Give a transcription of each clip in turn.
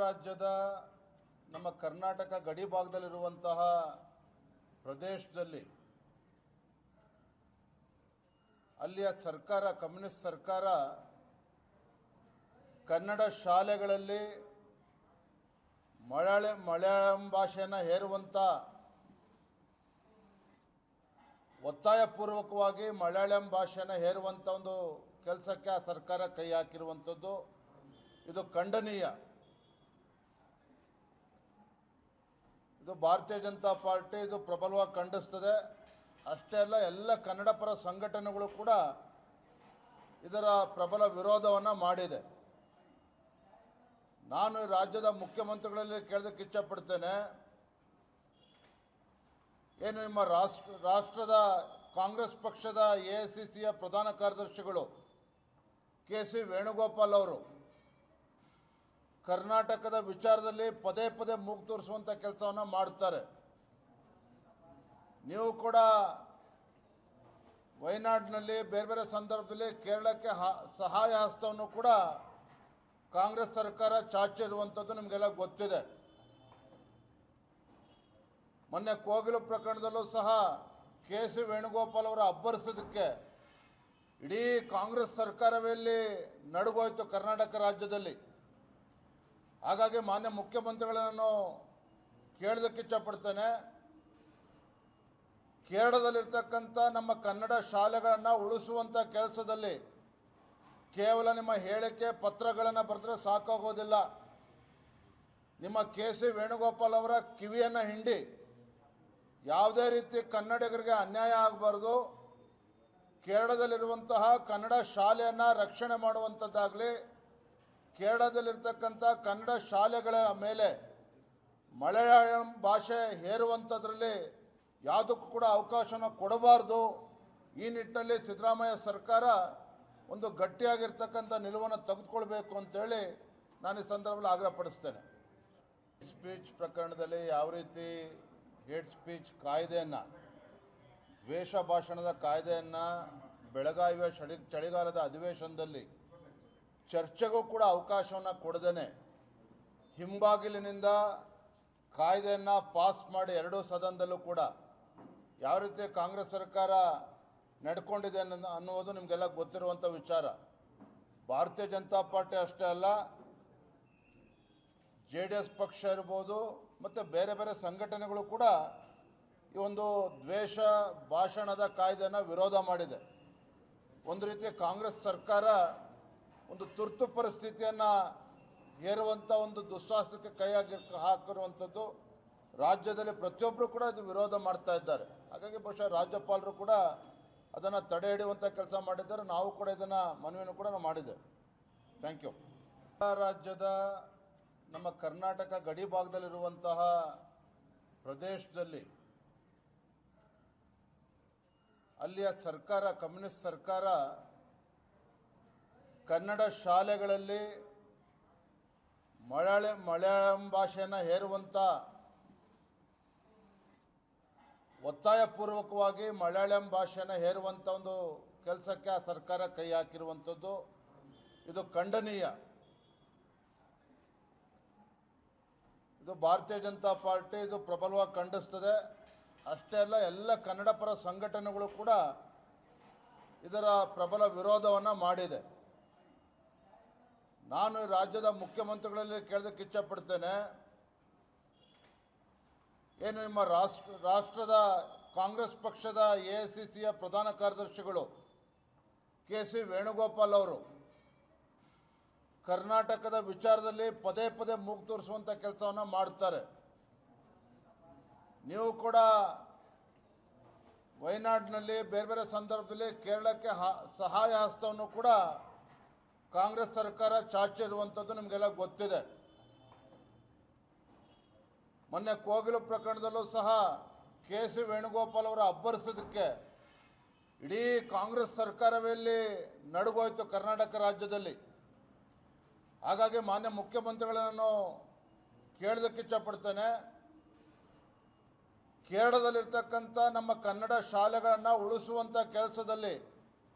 ರಾಜ್ಯದ ನಮ್ಮ ಕರ್ನಾಟಕ ಗಡಿ ಭಾಗದಲ್ಲಿರುವಂತಹ ಪ್ರದೇಶದಲ್ಲಿ ಅಲ್ಲಿಯ ಸರ್ಕಾರ ಕಮ್ಯುನಿಸ್ಟ್ ಸರ್ಕಾರ ಕನ್ನಡ ಶಾಲೆಗಳಲ್ಲಿ ಮಲಯಾಳಂ ಭಾಷೆಯನ್ನು ಹೇರುವಂತ ಒತ್ತಾಯಪೂರ್ವಕವಾಗಿ ಮಲಯಾಳಂ ಭಾಷೆಯನ್ನು ಹೇರುವಂತ ಒಂದು ಕೆಲಸಕ್ಕೆ ಆ ಸರ್ಕಾರ ಕೈ ಹಾಕಿರುವಂಥದ್ದು ಇದು ಖಂಡನೀಯ. ಇದು ಭಾರತೀಯ ಜನತಾ ಪಾರ್ಟಿ ಇದು ಪ್ರಬಲವಾಗಿ ಖಂಡಿಸ್ತದೆ. ಅಷ್ಟೇ ಅಲ್ಲ, ಎಲ್ಲ ಕನ್ನಡ ಪರ ಸಂಘಟನೆಗಳು ಕೂಡ ಇದರ ಪ್ರಬಲ ವಿರೋಧವನ್ನು ಮಾಡಿದೆ. ನಾನು ರಾಜ್ಯದ ಮುಖ್ಯಮಂತ್ರಿಗಳಲ್ಲಿ ಕೇಳೋದಕ್ಕೆ ಇಚ್ಛಪಡ್ತೇನೆ, ಏನು ನಿಮ್ಮ ರಾಷ್ಟ್ರದ ಕಾಂಗ್ರೆಸ್ ಪಕ್ಷದ ಎಐಸಿಸಿಯ ಪ್ರಧಾನ ಕಾರ್ಯದರ್ಶಿಗಳು ಕೆ.ಸಿ. ವೇಣುಗೋಪಾಲ್ ಅವರು ಕರ್ನಾಟಕದ ವಿಚಾರದಲ್ಲಿ ಪದೇ ಪದೇ ಮೂಗು ತೋರಿಸುವಂಥ ಕೆಲಸವನ್ನು ಮಾಡ್ತಾರೆ. ನೀವು ಕೂಡ ವಯನಾಡಿನಲ್ಲಿ ಬೇರೆ ಬೇರೆ ಸಂದರ್ಭದಲ್ಲಿ ಕೇರಳಕ್ಕೆ ಸಹಾಯ ಹಸ್ತವನ್ನು ಕೂಡ ಕಾಂಗ್ರೆಸ್ ಸರ್ಕಾರ ಚಾಚಿರುವಂಥದ್ದು ನಿಮಗೆಲ್ಲ ಗೊತ್ತಿದೆ. ಮೊನ್ನೆ ಕೋಗಿಲು ಪ್ರಕರಣದಲ್ಲೂ ಸಹ ಕೆ.ಸಿ. ವೇಣುಗೋಪಾಲ್ ಅವರ ಅಬ್ಬರಿಸೋದಕ್ಕೆ ಇಡೀ ಕಾಂಗ್ರೆಸ್ ಸರ್ಕಾರವೇ ಇಲ್ಲಿ ನಡುಗೋಯ್ತು ಕರ್ನಾಟಕ ರಾಜ್ಯದಲ್ಲಿ. ಹಾಗಾಗಿ ಮಾನ್ಯ ಮುಖ್ಯಮಂತ್ರಿಗಳನ್ನು ಕೇಳೋದಕ್ಕೆ ಇಚ್ಛಪಡ್ತೇನೆ, ಕೇರಳದಲ್ಲಿರ್ತಕ್ಕಂಥ ನಮ್ಮ ಕನ್ನಡ ಶಾಲೆಗಳನ್ನು ಉಳಿಸುವಂಥ ಕೆಲಸದಲ್ಲಿ ಕೇವಲ ನಿಮ್ಮ ಹೇಳಿಕೆ ಪತ್ರಗಳನ್ನು ಬರೆದ್ರೆ ಸಾಕಾಗೋದಿಲ್ಲ. ನಿಮ್ಮ ಕೆ.ಸಿ. ವೇಣುಗೋಪಾಲ್ ಅವರ ಕಿವಿಯನ್ನು ಹಿಂಡಿ ಯಾವುದೇ ರೀತಿ ಕನ್ನಡಿಗರಿಗೆ ಅನ್ಯಾಯ ಆಗಬಾರ್ದು, ಕೇರಳದಲ್ಲಿರುವಂತಹ ಕನ್ನಡ ಶಾಲೆಯನ್ನು ರಕ್ಷಣೆ ಮಾಡುವಂಥದ್ದಾಗಲಿ, ಕೇರಳದಲ್ಲಿರ್ತಕ್ಕಂಥ ಕನ್ನಡ ಶಾಲೆಗಳ ಮೇಲೆ ಮಲಯಾಳಂ ಭಾಷೆ ಹೇರುವಂಥದ್ರಲ್ಲಿ ಯಾವುದಕ್ಕೂ ಕೂಡ ಅವಕಾಶನ ಕೊಡಬಾರ್ದು. ಈ ನಿಟ್ಟಿನಲ್ಲಿ ಸಿದ್ದರಾಮಯ್ಯ ಸರ್ಕಾರ ಒಂದು ಗಟ್ಟಿಯಾಗಿರ್ತಕ್ಕಂಥ ನಿಲುವನ್ನು ತೆಗೆದುಕೊಳ್ಬೇಕು ಅಂತೇಳಿ ನಾನು ಈ ಸಂದರ್ಭದಲ್ಲಿ ಆಗ್ರಹಪಡಿಸ್ತೇನೆ. ಸ್ಪೀಚ್ ಪ್ರಕರಣದಲ್ಲಿ ಯಾವ ರೀತಿ ಹೇಟ್ ಸ್ಪೀಚ್ ಕಾಯ್ದೆಯನ್ನು, ದ್ವೇಷ ಭಾಷಣದ ಕಾಯ್ದೆಯನ್ನು ಬೆಳಗಾವಿಯ ಚಳಿಗಾಲದ ಅಧಿವೇಶನದಲ್ಲಿ ಚರ್ಚೆಗೂ ಕೂಡ ಅವಕಾಶವನ್ನು ಕೊಡದೇನೆ ಹಿಂಬಾಗಿಲಿನಿಂದ ಕಾಯ್ದೆಯನ್ನು ಪಾಸ್ ಮಾಡಿ ಎರಡೂ ಸದನದಲ್ಲೂ ಕೂಡ ಯಾವ ರೀತಿ ಕಾಂಗ್ರೆಸ್ ಸರ್ಕಾರ ನಡ್ಕೊಂಡಿದೆ ಅನ್ನುವುದು ನಿಮಗೆಲ್ಲ ಗೊತ್ತಿರುವಂಥ ವಿಚಾರ. ಭಾರತೀಯ ಜನತಾ ಪಾರ್ಟಿ ಅಷ್ಟೇ ಅಲ್ಲ, JDS ಪಕ್ಷ ಇರ್ಬೋದು ಮತ್ತು ಬೇರೆ ಬೇರೆ ಸಂಘಟನೆಗಳು ಕೂಡ ಈ ಒಂದು ದ್ವೇಷ ಭಾಷಣದ ಕಾಯ್ದೆಯನ್ನು ವಿರೋಧ ಮಾಡಿದೆ. ಒಂದು ರೀತಿ ಕಾಂಗ್ರೆಸ್ ಸರ್ಕಾರ ಒಂದು ತುರ್ತು ಪರಿಸ್ಥಿತಿಯನ್ನು ಹೇರುವಂಥ ಒಂದು ದುಸ್ಸಾಹಸಕ್ಕೆ ಕೈ ಹಾಕಿರುವಂಥದ್ದು ರಾಜ್ಯದಲ್ಲಿ ಪ್ರತಿಯೊಬ್ಬರು ಕೂಡ ಇದು ವಿರೋಧ ಮಾಡ್ತಾ ಇದ್ದಾರೆ. ಹಾಗಾಗಿ ಬಹುಶಃ ರಾಜ್ಯಪಾಲರು ಕೂಡ ಅದನ್ನು ತಡೆ ಹಿಡಿಯುವಂಥ ಕೆಲಸ ಮಾಡಿದ್ದಾರೆ. ನಾವು ಕೂಡ ಇದನ್ನು ಮನವಿಯನ್ನು ಕೂಡ ನಾವು ಮಾಡಿದ್ದೇವೆ. Thank you. ರಾಜ್ಯದ ನಮ್ಮ ಕರ್ನಾಟಕ ಗಡಿ ಭಾಗದಲ್ಲಿರುವಂತಹ ಪ್ರದೇಶದಲ್ಲಿ ಅಲ್ಲಿಯ ಸರ್ಕಾರ ಕಮ್ಯುನಿಸ್ಟ್ ಸರ್ಕಾರ ಕನ್ನಡ ಶಾಲೆಗಳಲ್ಲಿ ಮಲಯಾಳಂ ಭಾಷೆಯನ್ನು ಹೇರುವಂಥ ಒತ್ತಾಯಪೂರ್ವಕವಾಗಿ ಮಲಯಾಳಂ ಭಾಷೆಯನ್ನು ಹೇರುವಂಥ ಒಂದು ಕೆಲಸಕ್ಕೆ ಆ ಸರ್ಕಾರ ಕೈ ಹಾಕಿರುವಂಥದ್ದು ಇದು ಖಂಡನೀಯ. ಇದು ಭಾರತೀಯ ಜನತಾ ಪಾರ್ಟಿ ಇದು ಪ್ರಬಲವಾಗಿ ಖಂಡಿಸ್ತದೆ. ಅಷ್ಟೇ ಅಲ್ಲ, ಎಲ್ಲ ಕನ್ನಡ ಪರ ಸಂಘಟನೆಗಳು ಕೂಡ ಇದರ ಪ್ರಬಲ ವಿರೋಧವನ್ನು ಮಾಡಿದೆ. ನಾನು ರಾಜ್ಯದ ಮುಖ್ಯಮಂತ್ರಿಗಳಲ್ಲಿ ಕೇಳೋದಕ್ಕೆ ಇಚ್ಛಪಡ್ತೇನೆ, ಏನು ನಿಮ್ಮ ರಾಷ್ಟ್ರದ ಕಾಂಗ್ರೆಸ್ ಪಕ್ಷದ ಎಐಸಿಸಿಯ ಪ್ರಧಾನ ಕಾರ್ಯದರ್ಶಿಗಳು ಕೆ.ಸಿ. ವೇಣುಗೋಪಾಲ್ ಅವರು ಕರ್ನಾಟಕದ ವಿಚಾರದಲ್ಲಿ ಪದೇ ಪದೇ ಮೂಗು ತೋರಿಸುವಂಥ ಕೆಲಸವನ್ನು ಮಾಡ್ತಾರೆ. ನೀವು ಕೂಡ ವಯನಾಡಿನಲ್ಲಿ ಬೇರೆ ಬೇರೆ ಸಂದರ್ಭದಲ್ಲಿ ಕೇರಳಕ್ಕೆ ಸಹಾಯ ಹಸ್ತವನ್ನು ಕೂಡ ಕಾಂಗ್ರೆಸ್ ಸರ್ಕಾರ ಚಾಚಿರುವಂಥದ್ದು ನಿಮಗೆಲ್ಲ ಗೊತ್ತಿದೆ. ಮೊನ್ನೆ ಕೋಗಿಲು ಪ್ರಕರಣದಲ್ಲೂ ಸಹ ಕೆ.ಸಿ. ವೇಣುಗೋಪಾಲ್ ಅವರ ಅಬ್ಬರಿಸೋದಕ್ಕೆ ಇಡೀ ಕಾಂಗ್ರೆಸ್ ಸರ್ಕಾರವೇ ಇಲ್ಲಿ ನಡುಗೋಯ್ತು ಕರ್ನಾಟಕ ರಾಜ್ಯದಲ್ಲಿ. ಹಾಗಾಗಿ ಮಾನ್ಯ ಮುಖ್ಯಮಂತ್ರಿಗಳನ್ನು ಕೇಳೋದಕ್ಕೆ ಇಚ್ಛಪಡ್ತೇನೆ, ಕೇರಳದಲ್ಲಿರ್ತಕ್ಕಂಥ ನಮ್ಮ ಕನ್ನಡ ಶಾಲೆಗಳನ್ನು ಉಳಿಸುವಂಥ ಕೆಲಸದಲ್ಲಿ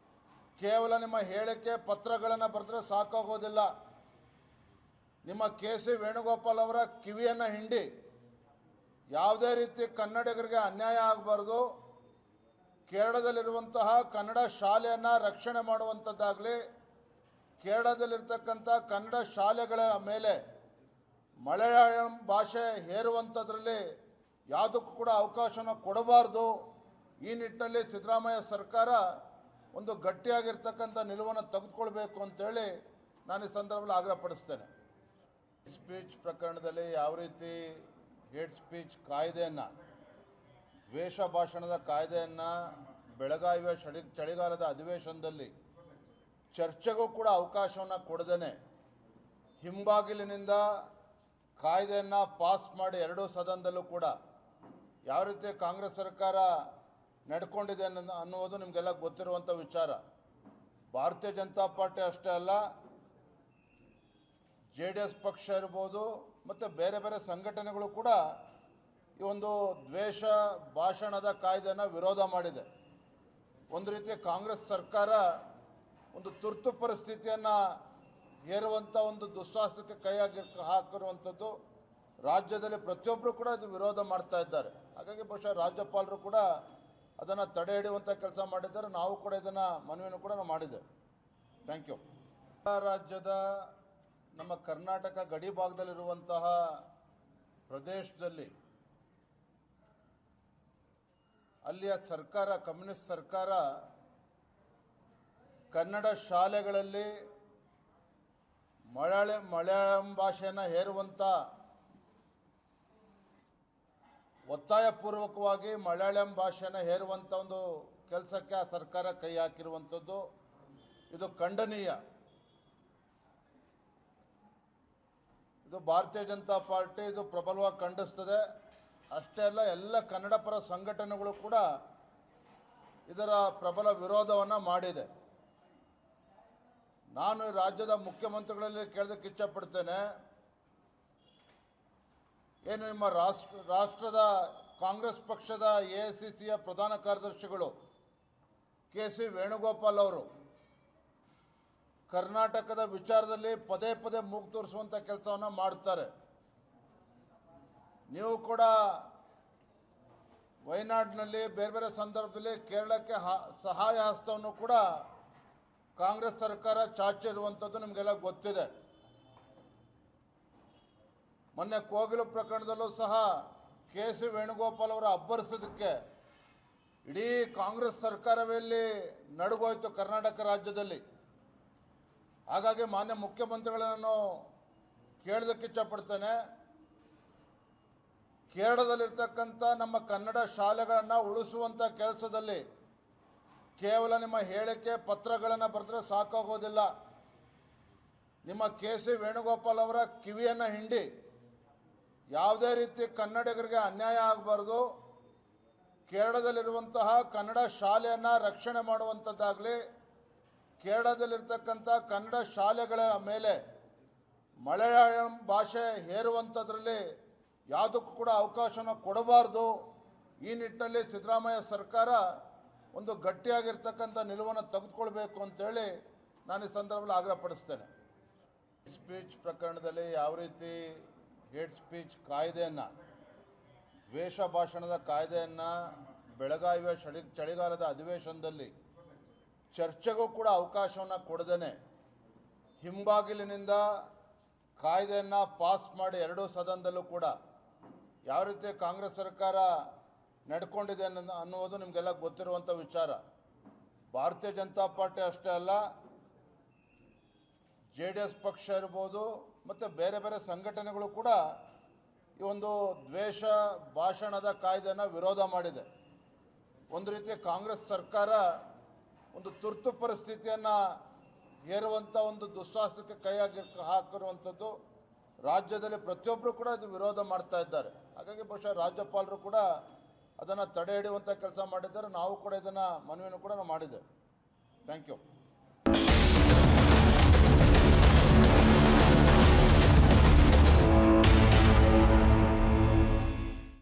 ಕೇವಲ ನಿಮ್ಮ ಹೇಳಿಕೆ ಪತ್ರಗಳನ್ನು ಬರೆದ್ರೆ ಸಾಕಾಗೋದಿಲ್ಲ. ನಿಮ್ಮ ಕೆ.ಸಿ. ವೇಣುಗೋಪಾಲ್ ಅವರ ಕಿವಿಯನ್ನು ಹಿಂಡಿ ಯಾವುದೇ ರೀತಿ ಕನ್ನಡಿಗರಿಗೆ ಅನ್ಯಾಯ ಆಗಬಾರ್ದು, ಕೇರಳದಲ್ಲಿರುವಂತಹ ಕನ್ನಡ ಶಾಲೆಯನ್ನು ರಕ್ಷಣೆ ಮಾಡುವಂಥದ್ದಾಗಲಿ, ಕೇರಳದಲ್ಲಿರ್ತಕ್ಕಂಥ ಕನ್ನಡ ಶಾಲೆಗಳ ಮೇಲೆ ಮಲಯಾಳಂ ಭಾಷೆ ಹೇರುವಂಥದ್ರಲ್ಲಿ ಯಾವುದಕ್ಕೂ ಕೂಡ ಅವಕಾಶನ ಕೊಡಬಾರ್ದು. ಈ ನಿಟ್ಟಿನಲ್ಲಿ ಸಿದ್ದರಾಮಯ್ಯ ಸರ್ಕಾರ ಒಂದು ಗಟ್ಟಿಯಾಗಿರ್ತಕ್ಕಂಥ ನಿಲುವನ್ನು ತೆಗೆದುಕೊಳ್ಬೇಕು ಅಂತೇಳಿ ನಾನು ಈ ಸಂದರ್ಭದಲ್ಲಿ ಆಗ್ರಹಪಡಿಸ್ತೇನೆ. ಸ್ಪೀಚ್ ಪ್ರಕರಣದಲ್ಲಿ ಯಾವ ರೀತಿ ಹೇಟ್ ಸ್ಪೀಚ್ ಕಾಯ್ದೆಯನ್ನು, ದ್ವೇಷ ಭಾಷಣದ ಕಾಯ್ದೆಯನ್ನು ಬೆಳಗಾವಿಯ ಚಳಿಗಾಲದ ಅಧಿವೇಶನದಲ್ಲಿ ಚರ್ಚೆಗೂ ಕೂಡ ಅವಕಾಶವನ್ನು ಕೊಡದೇನೆ ಹಿಂಬಾಗಿಲಿನಿಂದ ಕಾಯ್ದೆಯನ್ನು ಪಾಸ್ ಮಾಡಿ ಎರಡೂ ಸದನದಲ್ಲೂ ಕೂಡ ಯಾವ ರೀತಿ ಕಾಂಗ್ರೆಸ್ ಸರ್ಕಾರ ನಡ್ಕೊಂಡಿದೆ ಅನ್ನುವುದು ನಿಮಗೆಲ್ಲ ಗೊತ್ತಿರುವಂಥ ವಿಚಾರ. ಭಾರತೀಯ ಜನತಾ ಪಾರ್ಟಿ ಅಷ್ಟೇ ಅಲ್ಲ, JDS ಪಕ್ಷ ಇರ್ಬೋದು ಮತ್ತು ಬೇರೆ ಬೇರೆ ಸಂಘಟನೆಗಳು ಕೂಡ ಈ ಒಂದು ದ್ವೇಷ ಭಾಷಣದ ಕಾಯ್ದೆಯನ್ನು ವಿರೋಧ ಮಾಡಿದೆ. ಒಂದು ರೀತಿ ಕಾಂಗ್ರೆಸ್ ಸರ್ಕಾರ ಒಂದು ತುರ್ತು ಪರಿಸ್ಥಿತಿಯನ್ನು ಹೇರುವಂಥ ಒಂದು ದುಸ್ಸಾಹಸಕ್ಕೆ ಕೈ ಹಾಕಿರುವಂಥದ್ದು ರಾಜ್ಯದಲ್ಲಿ ಪ್ರತಿಯೊಬ್ಬರು ಕೂಡ ಇದು ವಿರೋಧ ಮಾಡ್ತಾ ಇದ್ದಾರೆ. ಹಾಗಾಗಿ ಬಹುಶಃ ರಾಜ್ಯಪಾಲರು ಕೂಡ ಅದನ್ನು ತಡೆ ಹಿಡಿಯುವಂಥ ಕೆಲಸ ಮಾಡಿದ್ದಾರೆ. ನಾವು ಕೂಡ ಇದನ್ನು ಮನವಿಯನ್ನು ಕೂಡ ನಾವು ಮಾಡಿದ್ದೇವೆ. Thank you. ರಾಜ್ಯದ ನಮ್ಮ ಕರ್ನಾಟಕ ಗಡಿ ಭಾಗದಲ್ಲಿರುವಂತಹ ಪ್ರದೇಶದಲ್ಲಿ ಅಲ್ಲಿಯ ಸರ್ಕಾರ, ಕಮ್ಯುನಿಸ್ಟ್ ಸರ್ಕಾರ, ಕನ್ನಡ ಶಾಲೆಗಳಲ್ಲಿ ಮಲಯಾಳಂ ಭಾಷೆಯನ್ನು ಹೇರುವಂಥ, ಒತ್ತಾಯಪೂರ್ವಕವಾಗಿ ಮಲಯಾಳಂ ಭಾಷೆಯನ್ನು ಹೇರುವಂಥ ಒಂದು ಕೆಲಸಕ್ಕೆ ಆ ಸರ್ಕಾರ ಕೈ ಹಾಕಿರುವಂಥದ್ದು ಇದು ಖಂಡನೀಯ. ಇದು ಭಾರತೀಯ ಜನತಾ ಪಾರ್ಟಿ ಇದು ಪ್ರಬಲವಾಗಿ ಖಂಡಿಸ್ತದೆ. ಅಷ್ಟೇ ಅಲ್ಲ, ಎಲ್ಲ ಕನ್ನಡ ಪರ ಸಂಘಟನೆಗಳು ಕೂಡ ಇದರ ಪ್ರಬಲ ವಿರೋಧವನ್ನು ಮಾಡಿದೆ. ನಾನು ರಾಜ್ಯದ ಮುಖ್ಯಮಂತ್ರಿಗಳಲ್ಲಿ ಕೇಳೋದಕ್ಕೆ ಇಚ್ಛಪಡ್ತೇನೆ, ಏನು ನಿಮ್ಮ ರಾಷ್ಟ್ರದ ಕಾಂಗ್ರೆಸ್ ಪಕ್ಷದ AICCಯ ಪ್ರಧಾನ ಕಾರ್ಯದರ್ಶಿಗಳು ಕೆ.ಸಿ. ವೇಣುಗೋಪಾಲ್ ಅವರು ಕರ್ನಾಟಕದ ವಿಚಾರದಲ್ಲಿ ಪದೇ ಪದೇ ಮೂಗು ತೋರಿಸುವಂಥ ಕೆಲಸವನ್ನು ಮಾಡ್ತಾರೆ. ನೀವು ಕೂಡ ವಯನಾಡಿನಲ್ಲಿ ಬೇರೆ ಬೇರೆ ಸಂದರ್ಭದಲ್ಲಿ ಕೇರಳಕ್ಕೆ ಸಹಾಯ ಹಸ್ತವನ್ನು ಕೂಡ ಕಾಂಗ್ರೆಸ್ ಸರ್ಕಾರ ಚಾಚಿರುವಂಥದ್ದು ನಿಮಗೆಲ್ಲ ಗೊತ್ತಿದೆ. ಮೊನ್ನೆ ಕೋಗಿಲು ಪ್ರಕರಣದಲ್ಲೂ ಸಹ ಕೆ.ಸಿ. ವೇಣುಗೋಪಾಲ್ ಅವರ ಅಬ್ಬರಿಸೋದಕ್ಕೆ ಇಡೀ ಕಾಂಗ್ರೆಸ್ ಸರ್ಕಾರವೇ ಇಲ್ಲಿ ನಡುಗೋಯ್ತು ಕರ್ನಾಟಕ ರಾಜ್ಯದಲ್ಲಿ. ಹಾಗಾಗಿ ಮಾನ್ಯ ಮುಖ್ಯಮಂತ್ರಿಗಳನ್ನು ಕೇಳೋದಕ್ಕೆ ಇಚ್ಛಪಡ್ತೇನೆ, ಕೇರಳದಲ್ಲಿರ್ತಕ್ಕಂಥ ನಮ್ಮ ಕನ್ನಡ ಶಾಲೆಗಳನ್ನು ಉಳಿಸುವಂಥ ಕೆಲಸದಲ್ಲಿ ಕೇವಲ ನಿಮ್ಮ ಹೇಳಿಕೆ ಪತ್ರಗಳನ್ನು ಬರೆದ್ರೆ ಸಾಕಾಗೋದಿಲ್ಲ. ನಿಮ್ಮ ಕೆ.ಸಿ. ವೇಣುಗೋಪಾಲ್ ಅವರ ಕಿವಿಯನ್ನು ಹಿಂಡಿ ಯಾವುದೇ ರೀತಿ ಕನ್ನಡಿಗರಿಗೆ ಅನ್ಯಾಯ ಆಗಬಾರ್ದು, ಕೇರಳದಲ್ಲಿರುವಂತಹ ಕನ್ನಡ ಶಾಲೆಯನ್ನು ರಕ್ಷಣೆ ಮಾಡುವಂಥದ್ದಾಗಲಿ, ಕೇರಳದಲ್ಲಿರ್ತಕ್ಕಂಥ ಕನ್ನಡ ಶಾಲೆಗಳ ಮೇಲೆ ಮಲಯಾಳಂ ಭಾಷೆ ಹೇರುವಂಥದ್ರಲ್ಲಿ ಯಾವುದಕ್ಕೂ ಕೂಡ ಅವಕಾಶನ ಕೊಡಬಾರ್ದು. ಈ ನಿಟ್ಟಿನಲ್ಲಿ ಸಿದ್ದರಾಮಯ್ಯ ಸರ್ಕಾರ ಒಂದು ಗಟ್ಟಿಯಾಗಿರ್ತಕ್ಕಂಥ ನಿಲುವನ್ನು ತೆಗೆದುಕೊಳ್ಬೇಕು ಅಂತೇಳಿ ನಾನು ಈ ಸಂದರ್ಭದಲ್ಲಿ ಆಗ್ರಹಪಡಿಸ್ತೇನೆ. ಸ್ಪೀಚ್ ಪ್ರಕರಣದಲ್ಲಿ ಯಾವ ರೀತಿ ಹೇಟ್ ಸ್ಪೀಚ್ ಕಾಯ್ದೆಯನ್ನು, ದ್ವೇಷ ಭಾಷಣದ ಕಾಯ್ದೆಯನ್ನು ಬೆಳಗಾವಿಯ ಚಳಿಗಾಲದ ಅಧಿವೇಶನದಲ್ಲಿ ಚರ್ಚೆಗೂ ಕೂಡ ಅವಕಾಶವನ್ನು ಕೊಡದೇನೆ ಹಿಂಬಾಗಿಲಿನಿಂದ ಕಾಯ್ದೆಯನ್ನು ಪಾಸ್ ಮಾಡಿ ಎರಡೂ ಸದನದಲ್ಲೂ ಕೂಡ ಯಾವ ರೀತಿ ಕಾಂಗ್ರೆಸ್ ಸರ್ಕಾರ ನಡ್ಕೊಂಡಿದೆ ಅನ್ನುವುದು ನಿಮಗೆಲ್ಲ ಗೊತ್ತಿರುವಂಥ ವಿಚಾರ. ಭಾರತೀಯ ಜನತಾ ಪಾರ್ಟಿ ಅಷ್ಟೇ ಅಲ್ಲ, JDS ಪಕ್ಷ ಇರ್ಬೋದು ಮತ್ತು ಬೇರೆ ಬೇರೆ ಸಂಘಟನೆಗಳು ಕೂಡ ಈ ಒಂದು ದ್ವೇಷ ಭಾಷಣದ ಕಾಯ್ದೆಯನ್ನು ವಿರೋಧ ಮಾಡಿದೆ. ಒಂದು ರೀತಿ ಕಾಂಗ್ರೆಸ್ ಸರ್ಕಾರ ಒಂದು ತುರ್ತು ಪರಿಸ್ಥಿತಿಯನ್ನು ಹೇರುವಂಥ ಒಂದು ದುಸ್ಸಾಹಸಕ್ಕೆ ಕೈ ಹಾಕಿರುವಂಥದ್ದು ರಾಜ್ಯದಲ್ಲಿ ಪ್ರತಿಯೊಬ್ಬರು ಕೂಡ ಇದು ವಿರೋಧ ಮಾಡ್ತಾ ಇದ್ದಾರೆ. ಹಾಗಾಗಿ ಬಹುಶಃ ರಾಜ್ಯಪಾಲರು ಕೂಡ ಅದನ್ನು ತಡೆ ಹಿಡಿಯುವಂಥ ಕೆಲಸ ಮಾಡಿದ್ದಾರೆ. ನಾವು ಕೂಡ ಇದನ್ನು ಮನವಿಯನ್ನು ಕೂಡ ನಾವು ಮಾಡಿದ್ದೇವೆ. Thank you.